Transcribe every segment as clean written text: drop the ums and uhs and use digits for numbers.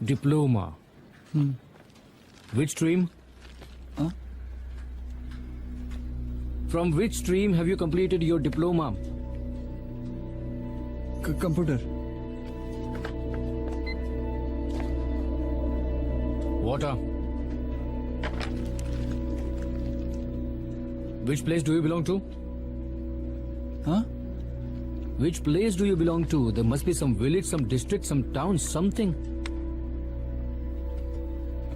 Diploma. Which stream? Huh? From which stream have you completed your diploma? Computer. Water. Which place do you belong to? Huh? Which place do you belong to? There must be some village, some district, some town, something.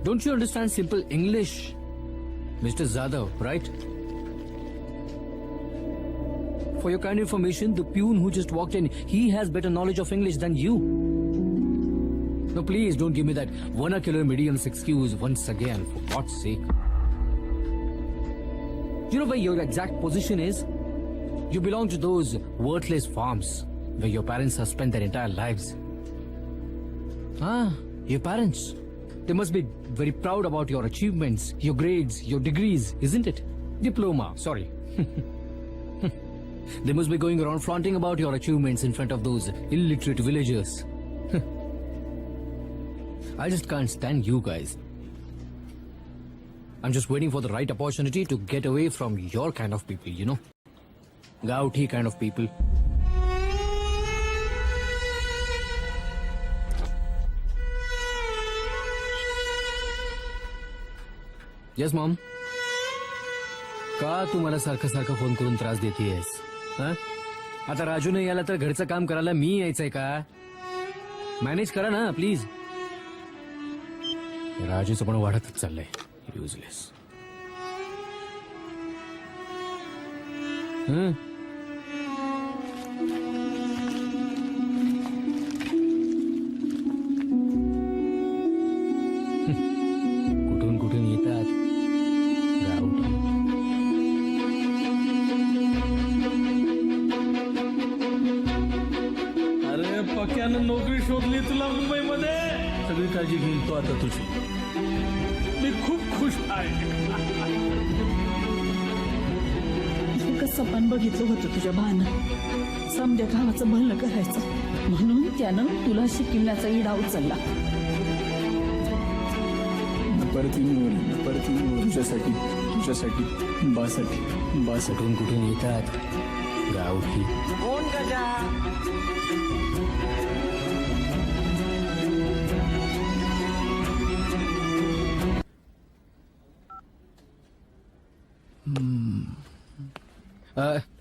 Don't you understand simple English? Mr. Zadav, right? For your kind information, the peon who just walked in, he has better knowledge of English than you. No, please don't give me that vernacular medium's excuse once again, for God's sake. Do you know where your exact position is? You belong to those worthless farms where your parents have spent their entire lives. Your parents. They must be very proud about your achievements, your grades, your degrees, isn't it? Diploma, sorry. They must be going around flaunting about your achievements in front of those illiterate villagers. I just can't stand you guys. I'm just waiting for the right opportunity to get away from your kind of people, you know? Gauti kind of people. Yes, mom. का तू मला सारखं सारखं phone करून त्रास देतेयस? आता राजू नाही आला तर घरचं काम करायला मी यायचंय का? मॅनेज करा ना प्लीज. राजूचं पण वाढतच चाललंय. युजलेस. कुठून कुठून येतात गावठी. अरे पक्यानं नोकरी शोधली तुला मुंबईमध्ये. सगळी काळजी घेईल तो आता तुझी. मी खूप खुश आहे. कसं पण बघितलं होतं तुझ्या भानं समजा गावाचं भलं करायचं म्हणून त्यानं तुला शिकवण्याचा इडा उचलला. परत तुझ्यासाठी बासाठी कुठून कुठून येतात गावठी. कोण गजा?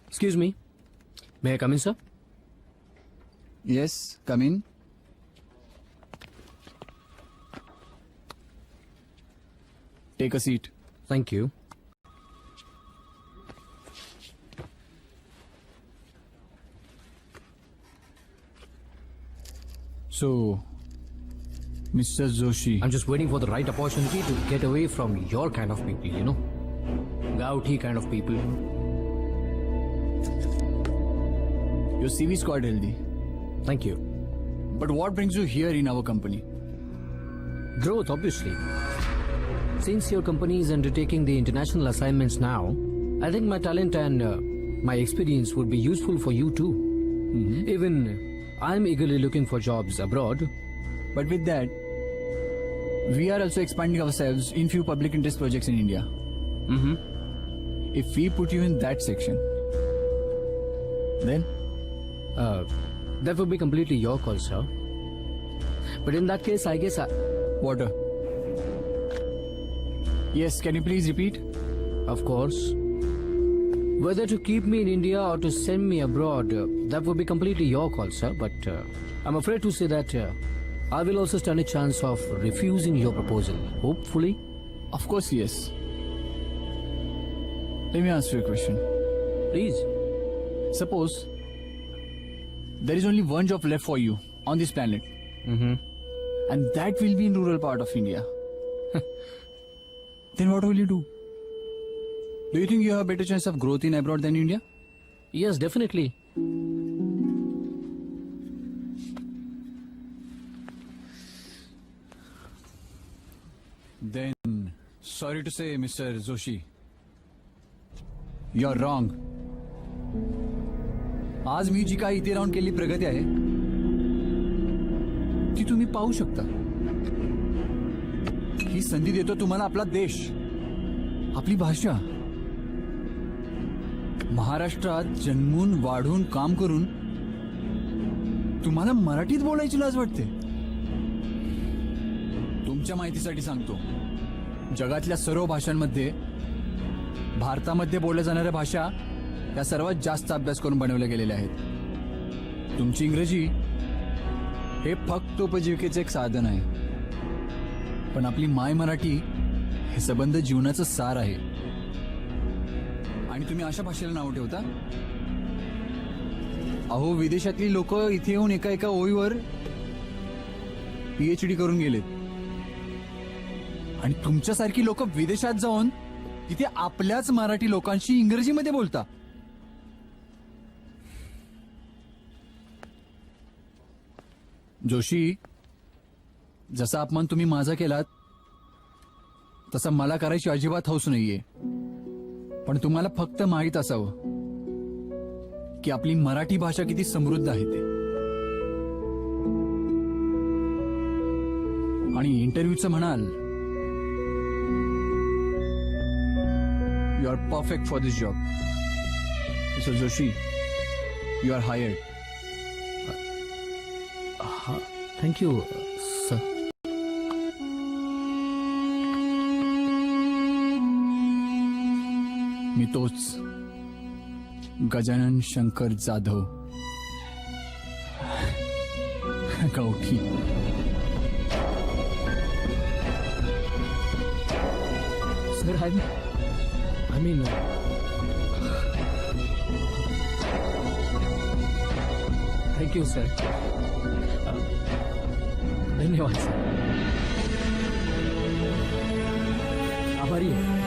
Excuse me. May I come in, sir? Yes, come in. Take a seat. Thank you. So, Mr. Joshi. I'm just waiting for the right opportunity to get away from your kind of people, you know? Gauti kind of people. Your CV is quite healthy. Thank you. But what brings you here in our company? Growth, obviously. Since your company is undertaking the international assignments now, I think my talent and my experience would be useful for you too. Even I'm eagerly looking for jobs abroad. But with that, we are also expanding ourselves in few public interest projects in India. If we put you in that section, then? That would be completely your call, sir. But in that case, I guess Water. Yes, can you please repeat? Of course. Whether to keep me in India or to send me abroad, that would be completely your call, sir. But I'm afraid to say that I will also stand a chance of refusing your proposal. Hopefully. Of course, yes. Let me ask you a question. Please. Suppose there is only one job left for you on this planet. And that will be in rural part of India. Then what will you do? Do you think you have a better chance of growth in abroad than India? Yes, definitely. Then, sorry to say, Mr. Joshi, you're wrong. आज मी जी काही इथे राहून केली प्रगती आहे ती तुम्ही पाहू शकता. ही संधी देतो तुम्हाला आपला देश, आपली भाषा. महाराष्ट्रात जन्मून वाढून काम करून तुम्हाला मराठीत बोलायची लाज वाटते. तुमच्या माहितीसाठी सांगतो, जगातल्या सर्व भाषांमध्ये भारतामध्ये बोलल्या जाणाऱ्या भाषा या सर्वात जास्त अभ्यास करून बनवल्या गेलेल्या आहेत. तुमची इंग्रजी हे फक्त उपजीविकेचे एक साधन आहे, पण आपली माय मराठी हे संबंध जीवनाचं सार आहे. आणि तुम्ही अशा भाषेला नाव ठेवता. अहो, विदेशातली लोक इथे येऊन एका एका ओळीवर PhD करून गेलेत, आणि तुमच्यासारखी लोक विदेशात जाऊन तिथे आपल्याच मराठी लोकांशी इंग्रजीमध्ये बोलता. जोशी, जसा अपमान तुम्ही माझा केलात तसा मला करायची अजिबात हौस नाहीये. पण तुम्हाला फक्त माहीत असावं की आपली मराठी भाषा किती समृद्ध आहे ते. आणि इंटरव्ह्यूचं म्हणाल, you are perfect for this job. Mister Joshi, you are hired. Thank you sir. मी तोच गजानन शंकर जाधव, गावठी. Sir, I mean, thank you, sir. धन्यवाद सर. आभारी आहे.